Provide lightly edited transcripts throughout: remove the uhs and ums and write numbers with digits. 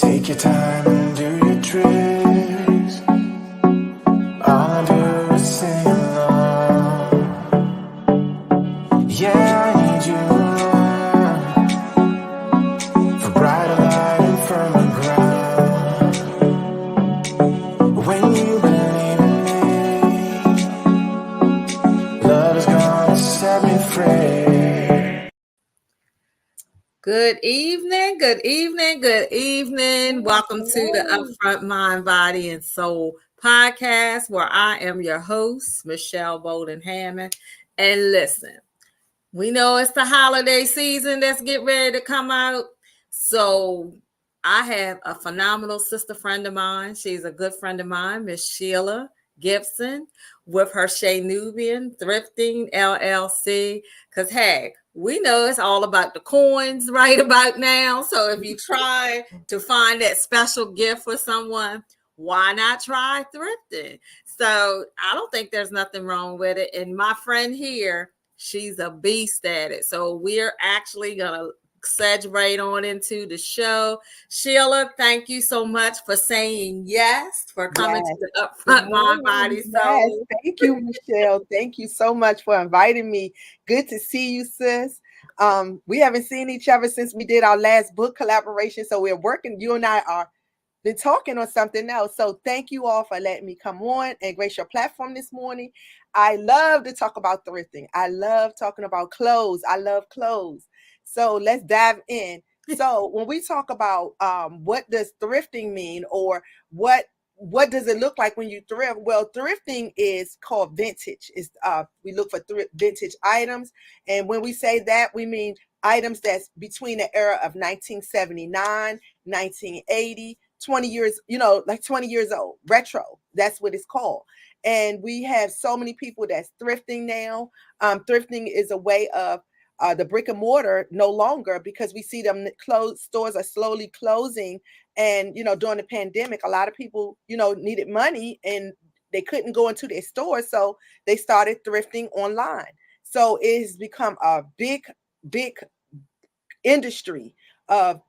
Take your time and do your tricks. All I do is sing along. Yeah, I need you around for brighter light and firmer ground. When you believe in me, love is gonna set me free. Good evening, good evening, good evening. Welcome to the Upfront Mind, Body, and Soul podcast, where I am your host, Michelle Bolden Hammond. And listen, we know it's the holiday season that's getting ready to come out. So I have a phenomenal sister friend of mine. She's a good friend of mine, Miss Sheila Gibson, with her Che-Nubian Thrifting LLC. Because, hey, we know it's all about the coins right about now. So if you try to find that special gift for someone, why not try thrifting? So I don't think there's nothing wrong with it. And my friend here, she's a beast at it. So we're actually going to exaggerate on into the show. Sheila, thank you so much for saying yes, for coming to the Upfront Mind, Body, Soul. Yes, thank you, Michelle. Thank you so much for inviting me. Good to see you, sis. We haven't seen each other since we did our last book collaboration. So we're working, you and I are been talking on something else. So thank you all for letting me come on and grace your platform this morning. I love to talk about thrifting. I love talking about clothes. I love clothes. So let's dive in. So when we talk about what does thrifting mean, or what does it look like when you thrift? Well, thrifting is called vintage. It's we look for vintage items, and when we say that, we mean items that's between the era of 1979, 1980, 20 years, like 20 years old, retro. That's what it's called. And we have so many people that's thrifting now. Thrifting is a way of the brick and mortar no longer, because we see them stores are slowly closing. And, during the pandemic, a lot of people, needed money and they couldn't go into their stores. So they started thrifting online. So it's become a big industry of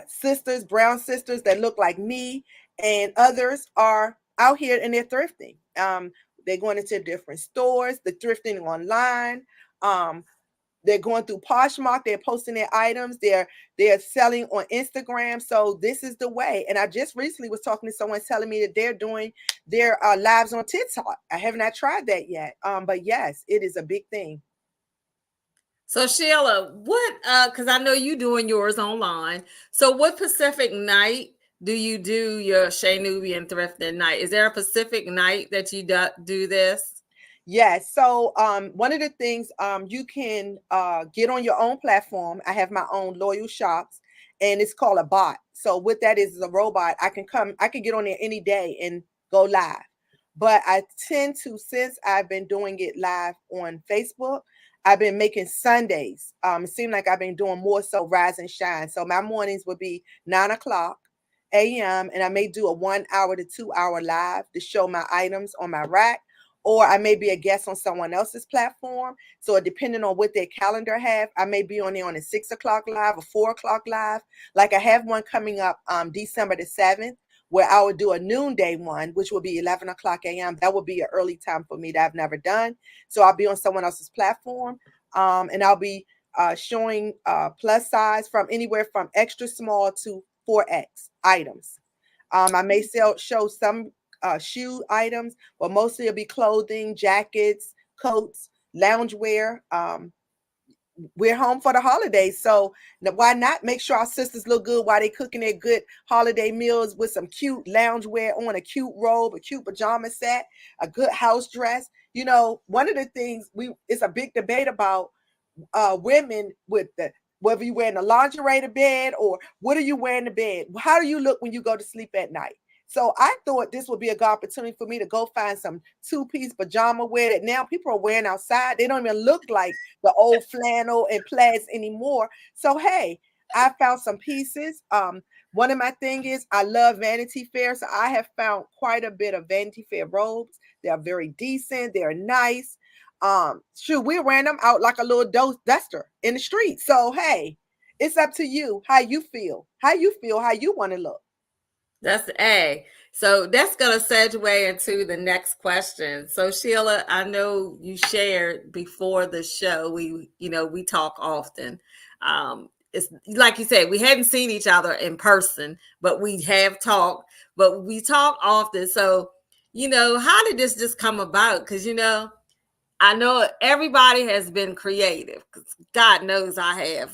sisters, brown sisters that look like me, and others are out here and they're thrifting. They're going into different stores, they're thrifting online. They're going through Poshmark. They're posting their items. They're selling on Instagram. So this is the way. And I just recently was talking to someone telling me that they're doing their lives on TikTok. I have not tried that yet. But yes, it is a big thing. So Sheila, because I know you doing yours online. So what Pacific night do you do your Che-Nubian thrifting night? Is there a Pacific night that you do this? Yes. So one of the things you can get on your own platform. I have my own loyal shops, and it's called a bot. So what that is a robot. I can get on there any day and go live. But I tend to, since I've been doing it live on Facebook, I've been making Sundays. It seems like I've been doing more so rise and shine. So my mornings would be 9:00 a.m. and I may do a 1 hour to 2 hour live to show my items on my rack. Or I may be a guest on someone else's platform. So depending on what their calendar have, I may be on there on a 6 o'clock live or 4 o'clock live. Like I have one coming up December the 7th, where I would do a noonday one, which will be 11 o'clock a.m. That would be an early time for me that I've never done. So I'll be on someone else's platform, and I'll be showing plus size from anywhere from extra small to 4X items. I may show some shoe items, but mostly it'll be clothing, jackets, coats, loungewear. We're home for the holidays, so why not make sure our sisters look good while they're cooking their good holiday meals with some cute loungewear on, a cute robe, a cute pajama set, a good house dress. One of the things it's a big debate about women with whether you're wearing a lingerie to bed or what are you wearing to bed? How do you look when you go to sleep at night? So I thought this would be a good opportunity for me to go find some two-piece pajama wear that now people are wearing outside. They don't even look like the old flannel and plaids anymore. So, hey, I found some pieces. One of my thing is I love Vanity Fair. So I have found quite a bit of Vanity Fair robes. They're very decent. They're nice. We're wearing them out like a little duster in the street. So, hey, it's up to you how you feel, how you want to look. That's A. So that's going to segue into the next question. So Sheila, I know you shared before the show. We talk often. It's like you said, we hadn't seen each other in person, but we have talked. But we talk often. So how did this just come about? Because I know everybody has been creative. 'Cause God knows I have.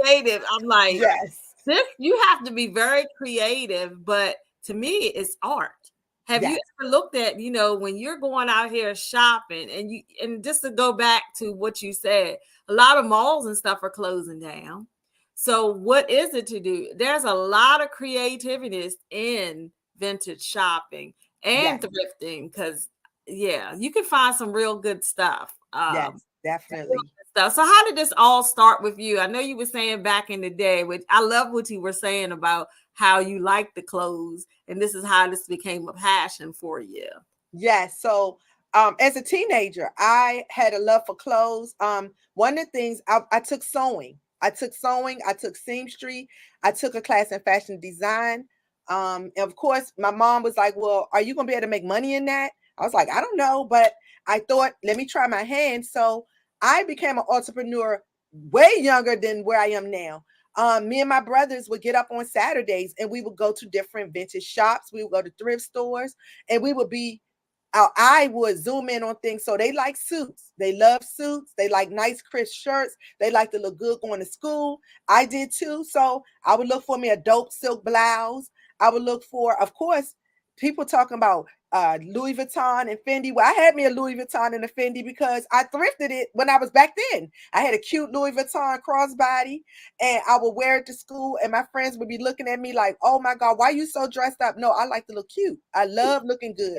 Creative. I'm like, Yes. this, you have to be very creative, but to me it's art. Have you Yes. ever looked at, when you're going out here shopping, and just to go back to what you said, a lot of malls and stuff are closing down. So what is it to do? There's a lot of creativity in vintage shopping and Yes. thrifting, because yeah, you can find some real good stuff. Yes. Definitely. Stuff. So how did this all start with you? I know you were saying back in the day, which I love what you were saying about how you like the clothes, and this is how this became a passion for you. Yes. So as a teenager, I had a love for clothes. One of the things I took sewing. I took seamstress. I took a class in fashion design. And of course, my mom was like, "Well, are you gonna be able to make money in that?" I was like, "I don't know," but I thought, let me try my hand. So I became an entrepreneur way younger than where I am now. Me and my brothers would get up on Saturdays and we would go to different vintage shops. We would go to thrift stores and we would be I would zoom in on things. So they like suits. They love suits. They like nice, crisp shirts. They like to look good going to school. I did too. So I would look for me a dope silk blouse. I would look for, of course, people talking about Louis Vuitton and Fendi. Well, I had me a Louis Vuitton and a Fendi because I thrifted it when I was back then. I had a cute Louis Vuitton crossbody and I would wear it to school and my friends would be looking at me like, oh my God, why are you so dressed up? No, I like to look cute. I love looking good.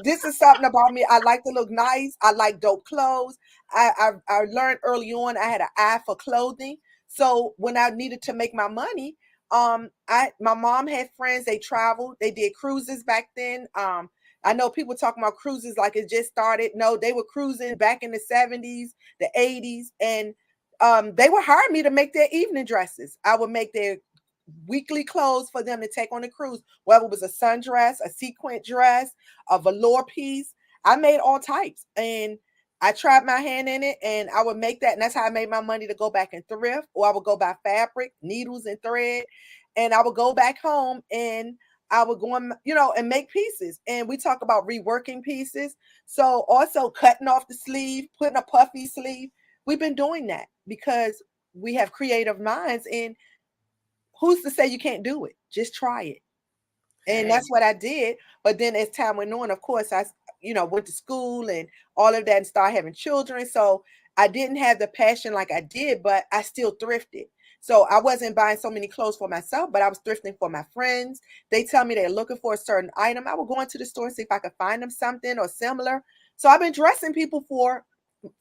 This is something about me. I like to look nice. I like dope clothes. I learned early on I had an eye for clothing. So when I needed to make my money, my mom had friends. They traveled. They did cruises back then. I know people talking about cruises like it just started. No, they were cruising back in the 70s, the 80s, and they would hire me to make their evening dresses. I would make their weekly clothes for them to take on the cruise, whether it was a sundress, a sequin dress, a velour piece. I made all types and I tried my hand in it and I would make that. And that's how I made my money to go back and thrift, or I would go buy fabric, needles and thread. And I would go back home and I would go and, and make pieces. And we talk about reworking pieces. So also cutting off the sleeve, putting a puffy sleeve. We've been doing that because we have creative minds, and who's to say you can't do it? Just try it. And Hey. that's what I did. But then as time went on, of course, I, went to school and all of that and started having children. So I didn't have the passion like I did, but I still thrifted. So I wasn't buying so many clothes for myself, but I was thrifting for my friends. They tell me they're looking for a certain item. I would go into the store and see if I could find them something or similar. So I've been dressing people for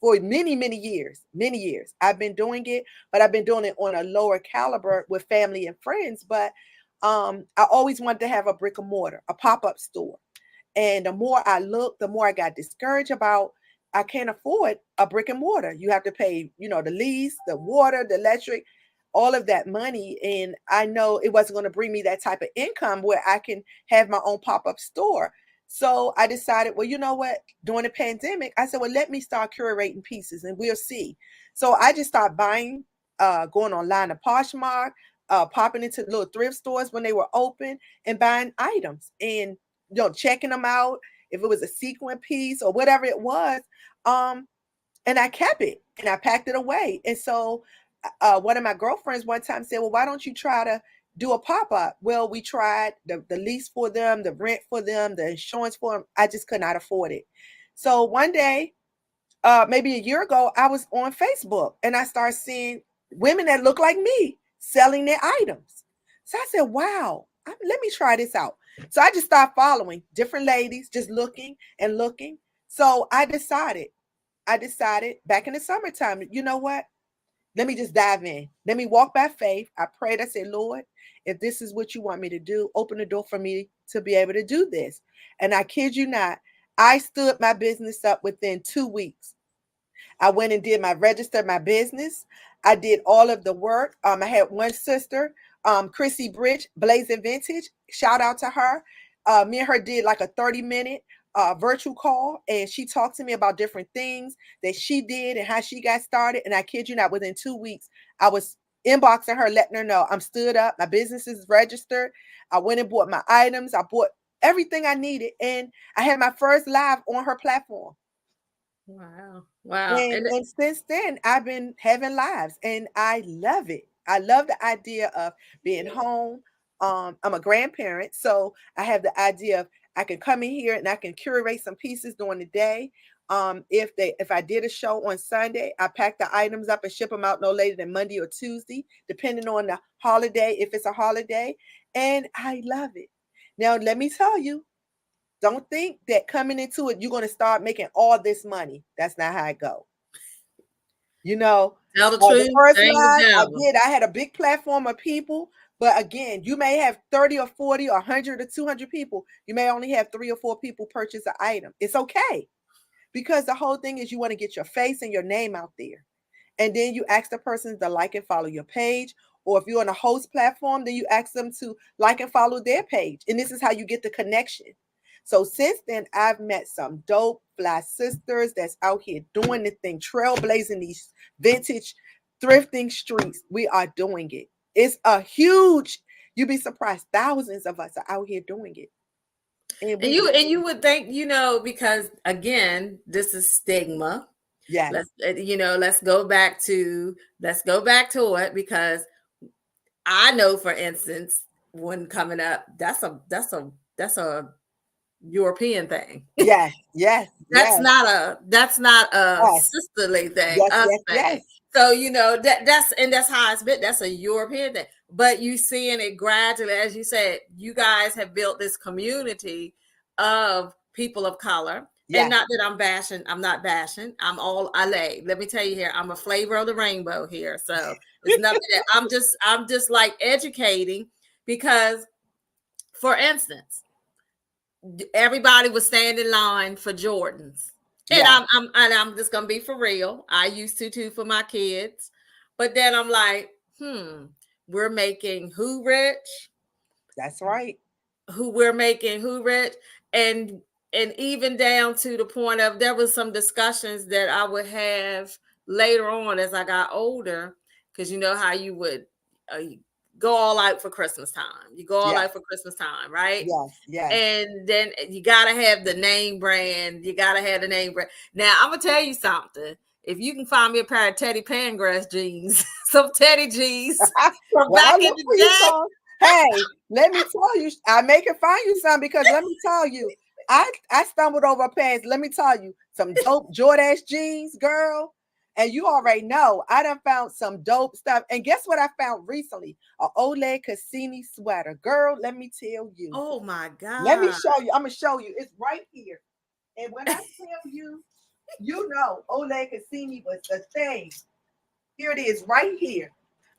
many, many years, many years. I've been doing it, but I've been doing it on a lower caliber with family and friends. But I always wanted to have a brick and mortar, a pop-up store. And the more I looked, the more I got discouraged about I can't afford a brick and mortar. You have to pay, the lease, the water, the electric, all of that money. And I know it wasn't going to bring me that type of income where I can have my own pop-up store. So I decided, well, you know what? During the pandemic, I said, well, let me start curating pieces and we'll see. So I just started buying, going online to Poshmark, popping into little thrift stores when they were open and buying items and, checking them out. If it was a sequin piece or whatever it was, and I kept it and I packed it away. And so one of my girlfriends one time said, well, why don't you try to do a pop-up? Well, we tried the lease for them, the rent for them, the insurance for them. I just could not afford it. So one day, maybe a year ago, I was on Facebook and I started seeing women that look like me selling their items. So I said, wow, let me try this out. So I just started following different ladies, just looking and looking. So I decided back in the summertime, you know what? Let me just dive in. Let me walk by faith. I prayed. I said, Lord, if this is what you want me to do, open the door for me to be able to do this. And I kid you not, I stood my business up within 2 weeks. I went and did registered my business. I did all of the work. I had one sister. Chrissy Bridge, Blazing Vintage. Shout out to her. Me and her did like a 30-minute virtual call, and she talked to me about different things that she did and how she got started. And I kid you not, within 2 weeks, I was inboxing her, letting her know I'm stood up, my business is registered. I went and bought my items, I bought everything I needed, and I had my first live on her platform. Wow. Wow. And since then, I've been having lives, and I love it. I love the idea of being home. I'm a grandparent, so I have the idea of I can come in here and I can curate some pieces during the day. If I did a show on Sunday, I pack the items up and ship them out no later than Monday or Tuesday, depending on the holiday, if it's a holiday. And I love it. Now, let me tell you, don't think that coming into it, you're going to start making all this money. That's not how it goes. You know, tell the the truth. first Shame the live I devil. did, I had a big platform of people. But again, you may have 30 or 40 or 100 or 200 people. You may only have 3 or 4 people purchase an item. It's okay. Because the whole thing is you want to get your face and your name out there. And then you ask the person to like and follow your page. Or if you're on a host platform, then you ask them to like and follow their page. And this is how you get the connection. So since then, I've met some dope fly sisters that's out here doing the thing, trailblazing these vintage thrifting streets. We are doing it. It's a huge, you'd be surprised, thousands of us are out here doing it. And you would think, because again, this is stigma. Yes. Let's go back to it, because I know, for instance, when coming up, that's a European thing. Yes. That's not a yes. sisterly thing. Yes, Us yes, thing. yes. So that's how it's been. That's a European thing. But you seeing it gradually, as you said, you guys have built this community of people of color. Yes. And not that I'm not bashing. I'm all LA. Let me tell you here, I'm a flavor of the rainbow here. So it's nothing that I'm just like educating, because, for instance, everybody was standing in line for Jordans. And Yeah. I'm just gonna be for real. I used to too for my kids. But then I'm like, we're making who rich? That's right. We're making who rich? And even down to the point of, there was some discussions that I would have later on as I got older, because you know how you would go all out for Christmas time. You go all out for Christmas time, right? Yes. And then you gotta have the name brand. You gotta have the name brand. Now I'm gonna tell you something. If you can find me a pair of Teddy Pendergrass jeans, some Teddy jeans from back in the day. Hey, let me tell you, I may can find you some, because let me tell you, I stumbled over a pair. Let me tell you, some dope Jordache jeans, girl. And you already know, I done found some dope stuff. And guess what I found recently? A Ole Cassini sweater. Girl, let me tell you. Oh my God. Let me show you. I'm going to show you. It's right here. And when I tell you, Ole Cassini was the thing. Here it is right here.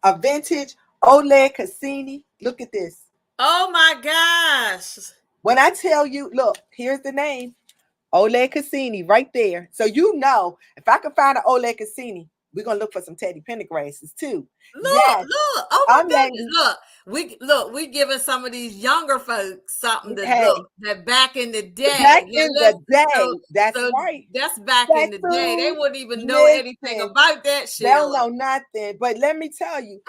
A vintage Ole Cassini. Look at this. Oh my gosh. When I tell you, look, here's the name. Ole Cassini right there. So if I can find an Ole Cassini, we're gonna look for some Teddy Pendergrasses too. Look. Oh my goodness. We giving some of these younger folks something to look that back in the day. That's right. That's back in the day. They wouldn't even know anything about that shit. They don't know nothing. But let me tell you,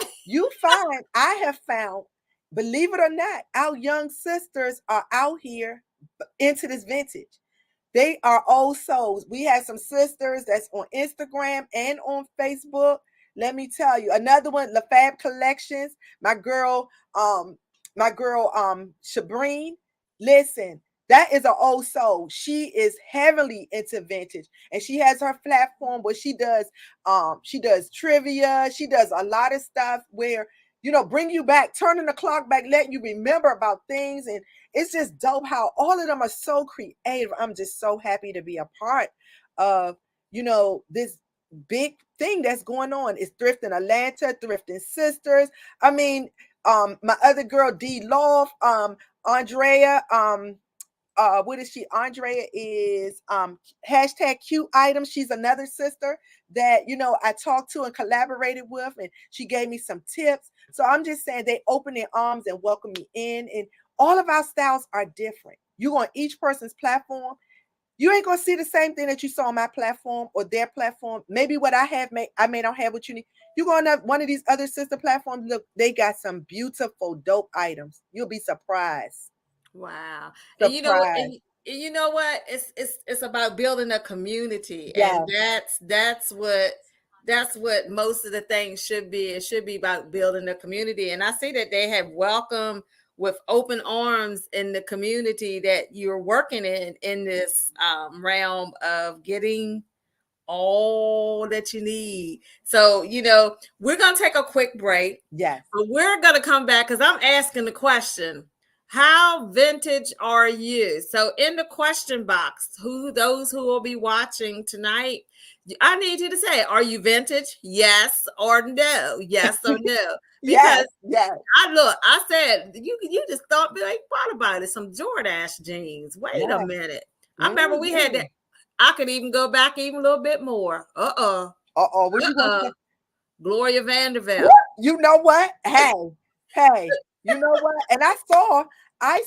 I have found, believe it or not, our young sisters are out here into this vintage. They are old souls. We have some sisters that's on Instagram and on Facebook. Let me tell you, another one, La Fab Collections. My girl, Shabreen. Listen, that is an old soul. She is heavily into vintage, and she has her platform where she does trivia. She does a lot of stuff where, bring you back, turning the clock back, letting you remember about things. And it's just dope how all of them are so creative. I'm just so happy to be a part of, this big thing that's going on. It's Thrift in Atlanta, Thrifting Sisters. I mean, my other girl, D Love, Andrea, what is she? Andrea is hashtag cute items. She's another sister that I talked to and collaborated with, and she gave me some tips. So I'm just saying they open their arms and welcome me in. And all of our styles are different. You on each person's platform. You ain't gonna see the same thing that you saw on my platform or their platform. Maybe what I have, I may not have what you need. You go on one of these other sister platforms. Look, they got some beautiful, dope items. You'll be surprised. Wow. And Surprised. you know what? It's about building a community, Yeah. and that's what most of the things should be. It should be about building a community. And I see that they have welcomed with open arms in the community that you're working in this realm of getting all that you need. So, we're going to take a quick break. Yes. But we're going to come back because I'm asking the question, how vintage are you? So in the question box, those who will be watching tonight, I need you to say, are you vintage? Yes or no. Yes or no. Because yes. I said, you just thought about it. Some Jordache jeans. Wait a minute. I remember we had that. I could even go back even a little bit more. What you gonna say? Gloria Vanderbilt. You know what? Hey, you know what? And I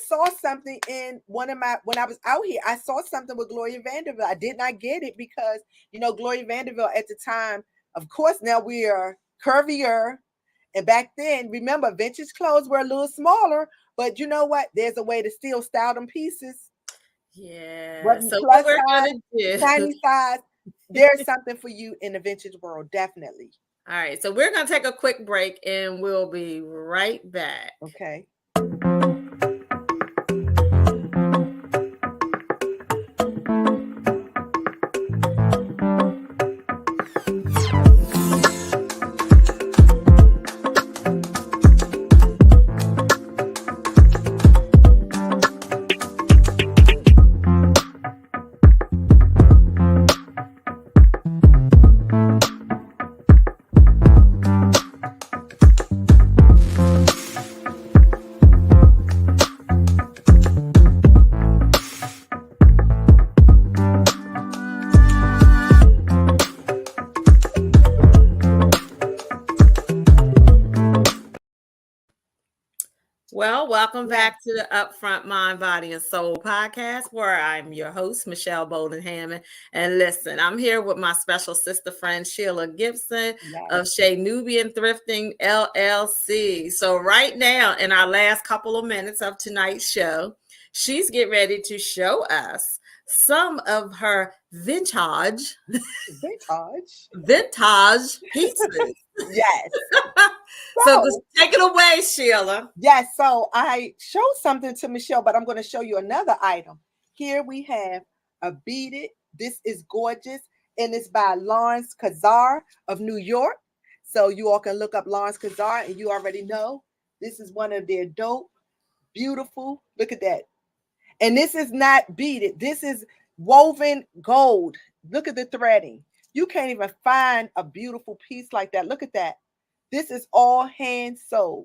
saw something in one of my, when I was out here, I saw something with Gloria Vanderbilt. I did not get it because, Gloria Vanderbilt at the time, of course, now we are curvier. And back then, remember, vintage clothes were a little smaller, but you know what? There's a way to still style them pieces. Yeah. So plus what we're size, gonna do, tiny size, there's something for you in the vintage world, definitely. All right. So we're gonna take a quick break and we'll be right back. Okay. Well, welcome back to the Upfront Mind, Body, and Soul podcast, where I'm your host, Michelle Bolden Hammond. And listen, I'm here with my special sister friend, Sheila Gibson of Che-Nubian Thrifting LLC. So right now, in our last couple of minutes of tonight's show, she's getting ready to show us some of her vintage pieces. Yes. So just take it away, Sheila. Yes. So I showed something to Michelle, but I'm going to show you another item. Here we have a beaded. This is gorgeous. And it's by Lawrence Kazar of New York. So you all can look up Lawrence Kazar and you already know this is one of their dope, beautiful. Look at that. And this is not beaded. This is woven gold. Look at the threading. You can't even find a beautiful piece like that. Look at that. This is all hand sewed.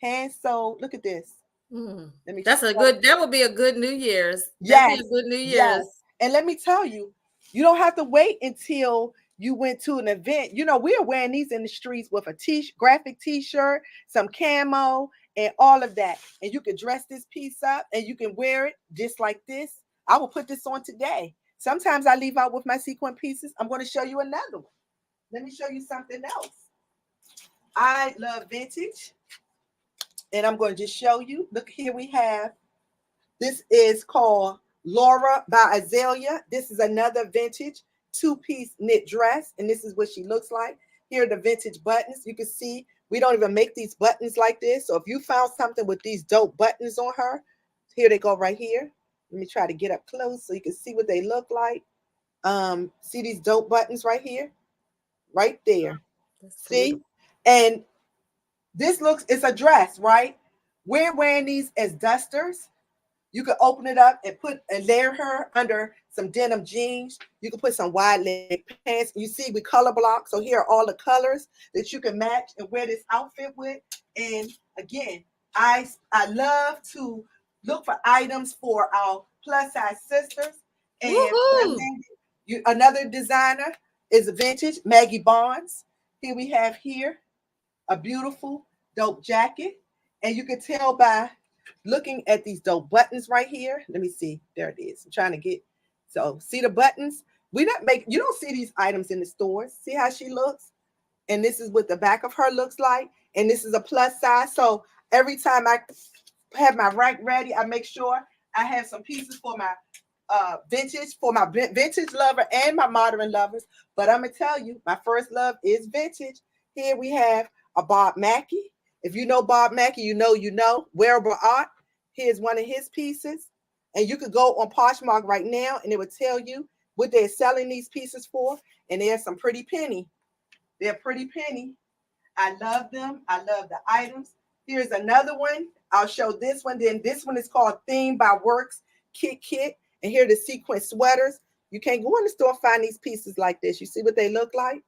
Hand sewed. Look at this. Let me. That would be a good New Year's. Yes. That'd be a good New Year's. Yes. And let me tell you, you don't have to wait until you went to an event. We're wearing these in the streets with a graphic t-shirt, some camo, and all of that. And you can dress this piece up and you can wear it just like this. I will put this on today. Sometimes I leave out with my sequin pieces. I'm going to show you another one. Let me show you something else. I love vintage. And I'm going to just show you. Look, here we have, this is called Laura by Azalea. This is another vintage two-piece knit dress. And this is what she looks like. Here are the vintage buttons. You can see we don't even make these buttons like this. So if you found something with these dope buttons on her, here they go right here. Let me try to get up close so you can see what they look like. See these dope buttons right here? Right there. See? And this it's a dress, right? We're wearing these as dusters. You can open it up and layer her under some denim jeans. You can put some wide leg pants. You see, we color block. So here are all the colors that you can match and wear this outfit with. And again, I love to look for items for our plus size sisters. And another designer is a vintage Maggie Barnes. Here we have a beautiful dope jacket. And you can tell by looking at these dope buttons right here. Let me see. There it is. I'm trying to get. So see the buttons? You don't see these items in the stores. See how she looks? And this is what the back of her looks like. And this is a plus size. So every time I have my rack ready, I make sure I have some pieces for my vintage lover and my modern lovers. But I'm gonna tell you, my first love is vintage. Here we have a Bob Mackie. If you know Bob Mackie, you know wearable art. Here's one of his pieces, and you could go on Poshmark right now, and it would tell you what they're selling these pieces for. And there's some pretty penny. They're pretty penny. I love them. I love the items. Here's another one. I'll show this one. Then this one is called Theme by Works Kit. And here are the sequin sweaters. You can't go in the store and find these pieces like this. You see what they look like?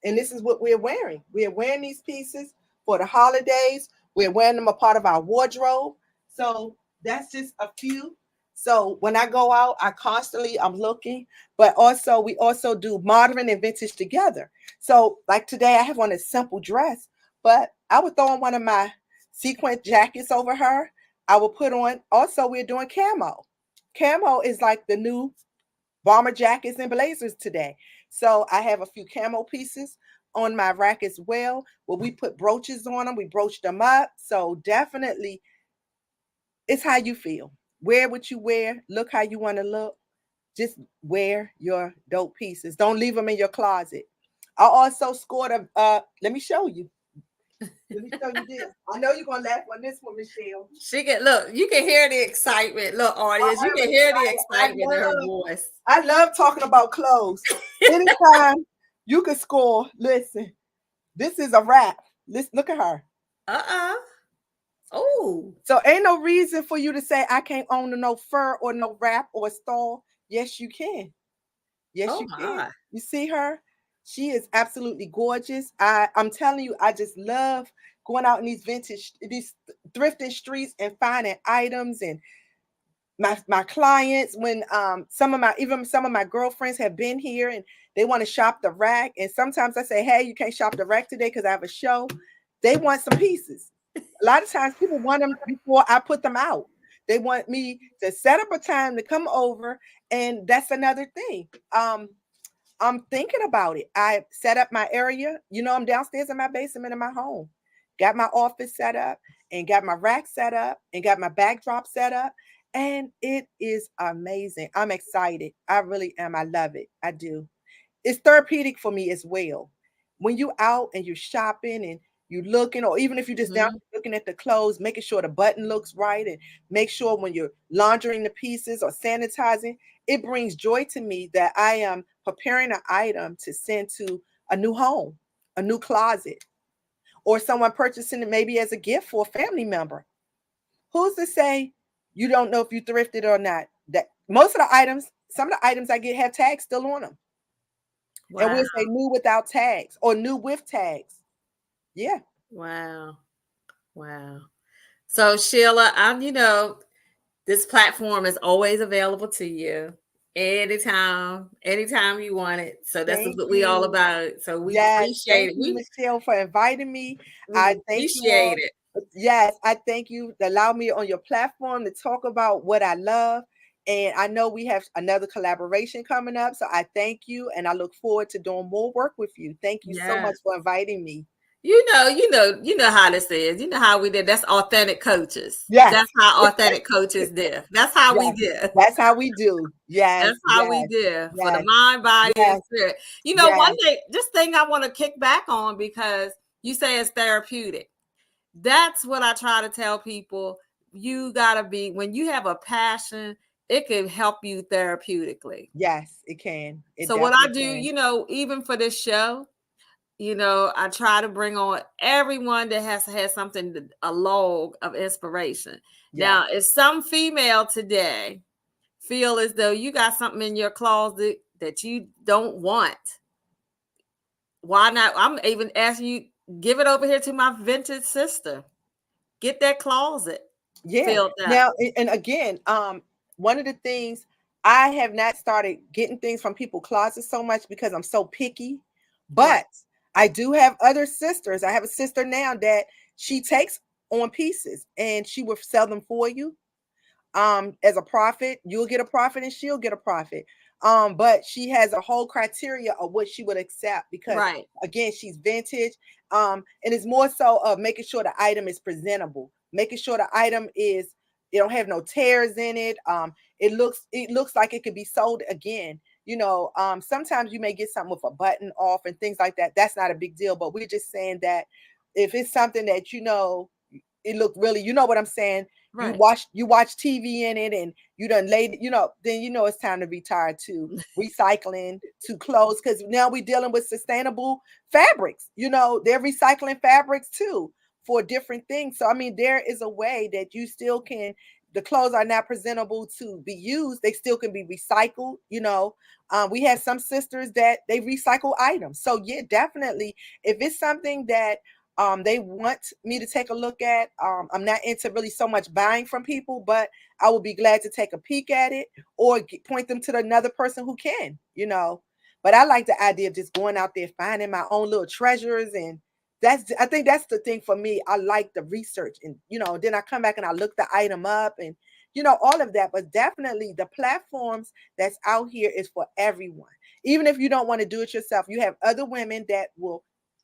And this is what we're wearing. We're wearing these pieces for the holidays. We're wearing them a part of our wardrobe. So that's just a few. So when I go out, I'm looking, but also we also do modern and vintage together. So like today I have on a simple dress, but I would throw on one of my sequin jackets over her. I will put on, also we're doing camo. Camo is like the new bomber jackets and blazers today. So I have a few camo pieces on my rack as well, where we put brooches on them. We broached them up. So definitely it's how you feel. Wear what you wear. Look how you want to look. Just wear your dope pieces. Don't leave them in your closet. I also scored let me show you. Let me show you this. I know you're going to laugh on this one, Michelle. Look, you can hear the excitement. Look, audience, you can hear the excitement in her voice. I love talking about clothes. Anytime you can score, listen, this is a wrap. Look at her. Oh. So ain't no reason for you to say I can't own no fur or no wrap or stole. Yes, you can. Yes, you can. You see her? She is absolutely gorgeous. I'm telling you, I just love going out in these thrifting streets and finding items. And my clients, when some of my girlfriends have been here and they want to shop the rack. And sometimes I say, hey, you can't shop the rack today because I have a show. They want some pieces. A lot of times people want them before I put them out. They want me to set up a time to come over. And that's another thing. I'm thinking about it. I set up my area. I'm downstairs in my basement in my home. Got my office set up and got my rack set up and got my backdrop set up. And it is amazing. I'm excited. I really am. I love it. I do. It's therapeutic for me as well. When you out and you're shopping and you're looking, or even if you're just down looking at the clothes, making sure the button looks right, and make sure when you're laundering the pieces or sanitizing, it brings joy to me that I am preparing an item to send to a new home, a new closet, or someone purchasing it maybe as a gift for a family member. Who's to say you don't know if you thrifted or not? That most of the items, some of the items I get have tags still on them. Wow. And we'll say new without tags or new with tags. Yeah. Wow. So Sheila, this platform is always available to you anytime you want it. So that's what we all about. So we appreciate it. Thank you, Michelle, for inviting me. I appreciate it. Yes, I thank you to allow me on your platform to talk about what I love. And I know we have another collaboration coming up. So I thank you. And I look forward to doing more work with you. Thank you so much for inviting me. You know how this is. You know how we did. That's authentic coaches. Yes. That's how authentic coaches do. That's how we do. That's how we do. Yes. That's how we do for the mind, body, and spirit. One thing I want to kick back on, because you say it's therapeutic. That's what I try to tell people. You gotta be, when you have a passion, it can help you therapeutically. Yes, it can. So what I do, even for this show, I try to bring on everyone that has had something, a log of inspiration. Yeah. Now, if some female today feel as though you got something in your closet that you don't want, why not? I'm even asking you, give it over here to my vintage sister. Get that closet. Yeah. Now, and again, one of the things, I have not started getting things from people's closets so much because I'm so picky, but I do have other sisters. I have a sister now that she takes on pieces and she will sell them for you. As a profit, you'll get a profit and she'll get a profit. But she has a whole criteria of what she would accept because Right. again, she's vintage. And it's more so of making sure the item is presentable, making sure the item is, it don't have no tears in it. It looks like it could be sold again. Sometimes you may get something with a button off and things like that. That's not a big deal, but we're just saying that if it's something that it looked really, you know what I'm saying? You Right. watch TV in it and you done laid, then it's time to retire to recycling, to clothes, because now we're dealing with sustainable fabrics. They're recycling fabrics too for different things. So I mean, there is a way that you still can, the clothes are not presentable to be used. They still can be recycled. We have some sisters that they recycle items. So yeah, definitely, if it's something that they want me to take a look at. I'm not into really so much buying from people, but I will be glad to take a peek at it or point them to another person who can. But I like the idea of just going out there, finding my own little treasures. And I think that's the thing for me. I like the research and, then I come back and I look the item up and, all of that. But definitely the platforms that's out here is for everyone. Even if you don't want to do it yourself, you have other women that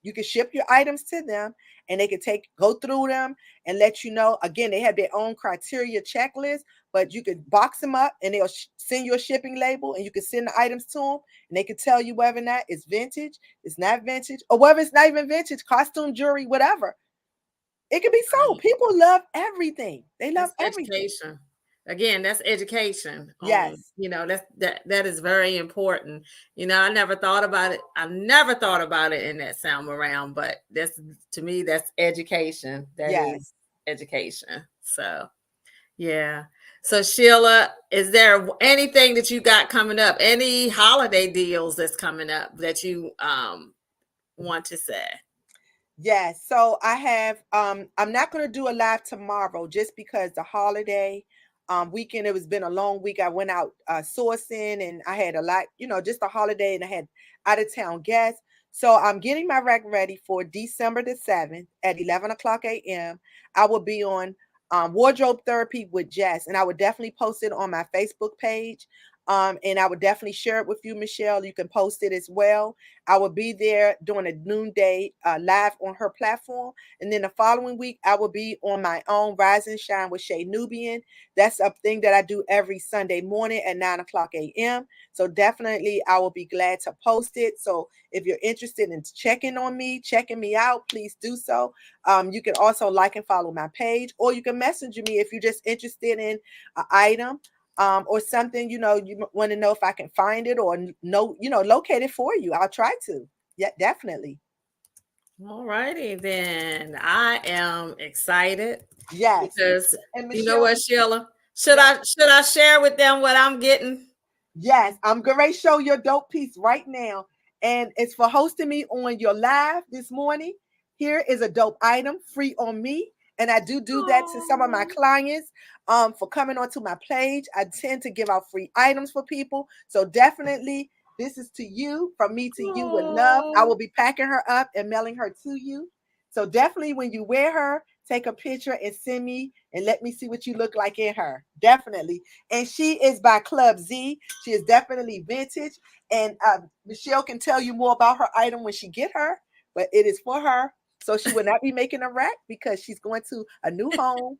you can ship your items to them and they can go through them and let you know. Again, they have their own criteria checklist, but you could box them up and they'll send you a shipping label and you can send the items to them and they can tell you whether or not it's vintage, it's not vintage, or whether it's not even vintage, costume, jewelry, whatever. It can be sold. Right. People love everything. They love That's everything. education. Again, that's education. Yes. That is very important. I never thought about it. I never thought about it in that sound around, but to me, that's education. That is Yes. education. So yeah. So Sheila, is there anything that you got coming up? Any holiday deals that's coming up that you want to say? Yes. So I have I'm not going to do a live tomorrow just because the holiday weekend, it was been a long week. I went out sourcing and I had a lot, just a holiday and I had out of town guests. So I'm getting my rack ready for December the 7th at 11 o'clock a.m. I will be on wardrobe therapy with Jess, and I would definitely post it on my Facebook page. And I would definitely share it with you, Michelle. You can post it as well. I will be there doing a noonday live on her platform. And then the following week, I will be on my own Rise and Shine with Che-Nubian. That's a thing that I do every Sunday morning at 9 o'clock a.m. So definitely, I will be glad to post it. So if you're interested in checking me out, please do so. You can also like and follow my page, or you can message me if you're just interested in an item. Or something, you want to know if I can find it or locate it for you. I'll try to. Yeah, definitely. All righty then. I am excited Yes. because And you know Michelle, what, Sheila? Should yes, I share with them what I'm getting? yes, I'm going to show your dope piece right now. And it's for hosting me on your live this morning. Here is a dope item free on me. And I do that to some of my clients for coming onto my page. I tend to give out free items for people. So definitely, this is to you, from me to you with love. I Oh, will be packing her up and mailing her to you. So definitely, when you wear her, take a picture and send me and let me see what you look like in her. Definitely. And she is by Club Z. She is definitely vintage. And Michelle can tell you more about her item when she get her, but it is for her. So she will not be making a rack because she's going to a new home.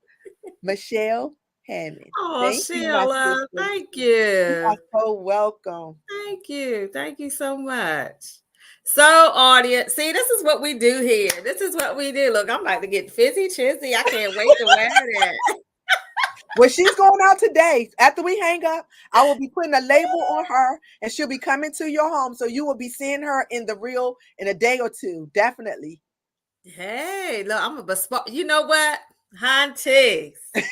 Michelle Hammond. oh, Thank you, my Sheila, sister. thank You are you. so welcome. Thank you. Thank you so much. So, audience, see, this is what we do here. This is what we do. Look, I'm about to get fizzy chizzy. I can't wait to wear that. Well, she's going out today. After we hang up, I will be putting a label on her and she'll be coming to your home. So you will be seeing her in a day or two. Definitely. Hey, look, I'm a bespoke. You know what? Hunties. Hey,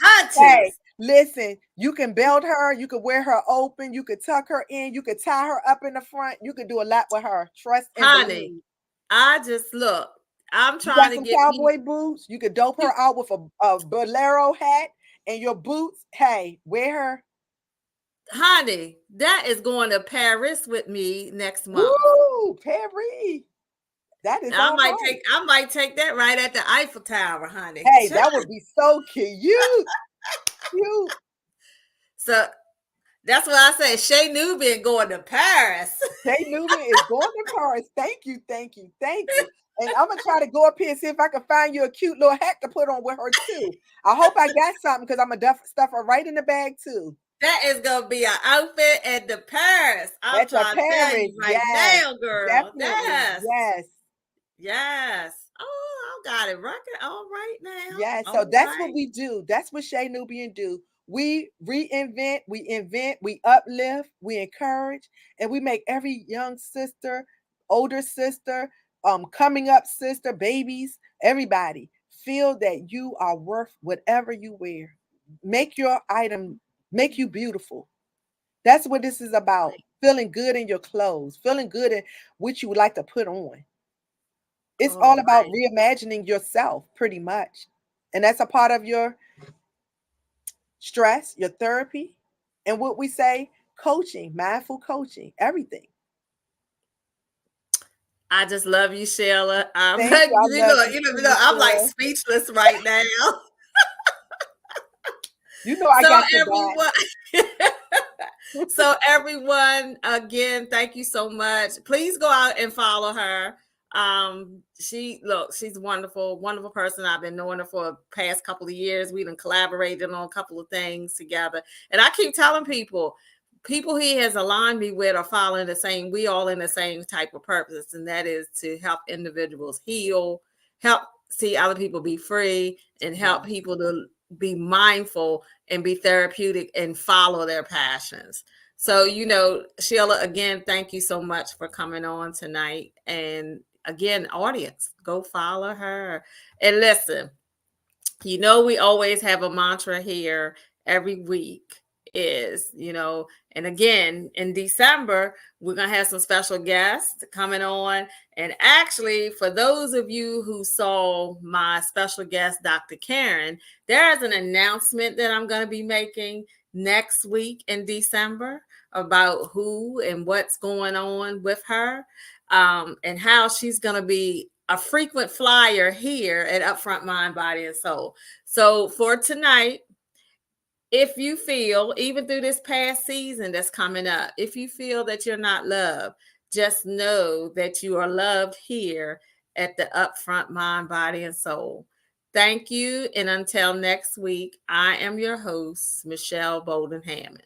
Hunties. listen, you can belt her, you can wear her open, you could tuck her in, you could tie her up in the front. You could do a lot with her. Trust and Honey, believe. I just look. I'm You trying got to some get me. cowboy boots. You could dope You, her out with a bolero hat and your boots. Hey, wear her. honey, that is going to Paris with me next month. Woo, Perry. That is all right. I might take that right at the Eiffel Tower, honey. Hey, that would be so cute. Cute. So that's what I say. Che-Nubian going to Paris. Che-Nubian is going to Paris. Thank you, thank you, thank you. And I'm gonna try to go up here and see if I can find you a cute little hat to put on with her too. I hope I got something because I'm gonna stuff her right in the bag too. That is gonna be an outfit at the Paris. I'm At the trying to tell Paris, you right yes, now, girl. definitely, Yes. yes. Yes. Oh, I got it right now. Yes, so All that's right. what we do. That's what Che-Nubian do. We reinvent, we invent, we uplift, we encourage, and we make every young sister, older sister, coming up sister, babies, everybody feel that you are worth whatever you wear. Make your item make you beautiful. That's what this is about. Feeling good in your clothes, feeling good in what you would like to put on. It's all All about right. reimagining yourself, pretty much. And that's a part of your stress, your therapy, and what we say, coaching, mindful coaching, everything. I just love you, Sheila. Thank you. I love you too, I'm like Michelle. speechless right now. You know I So got your everyone, back. so everyone, again, thank you so much. Please go out and follow her. She's a wonderful person. I've been knowing her for the past couple of years. We've been collaborating on a couple of things together. And I keep telling people he has aligned me with are following we all in the same type of purpose, and that is to help individuals heal, help see other people be free, and help people to be mindful and be therapeutic and follow their passions. So, Sheila, again, thank you so much for coming on tonight. And again, audience, go follow her. And listen, we always have a mantra here every week is, and again, in December, we're going to have some special guests coming on. And actually, for those of you who saw my special guest, Dr. Karen, there is an announcement that I'm going to be making next week in December about who and what's going on with her, and how she's going to be a frequent flyer here at Upfront Mind, Body, and Soul. So for tonight, if you feel, even through this past season that's coming up, if you feel that you're not loved, just know that you are loved here at the Upfront Mind, Body, and Soul. Thank you. And until next week, I am your host, Michelle Bolden Hammond.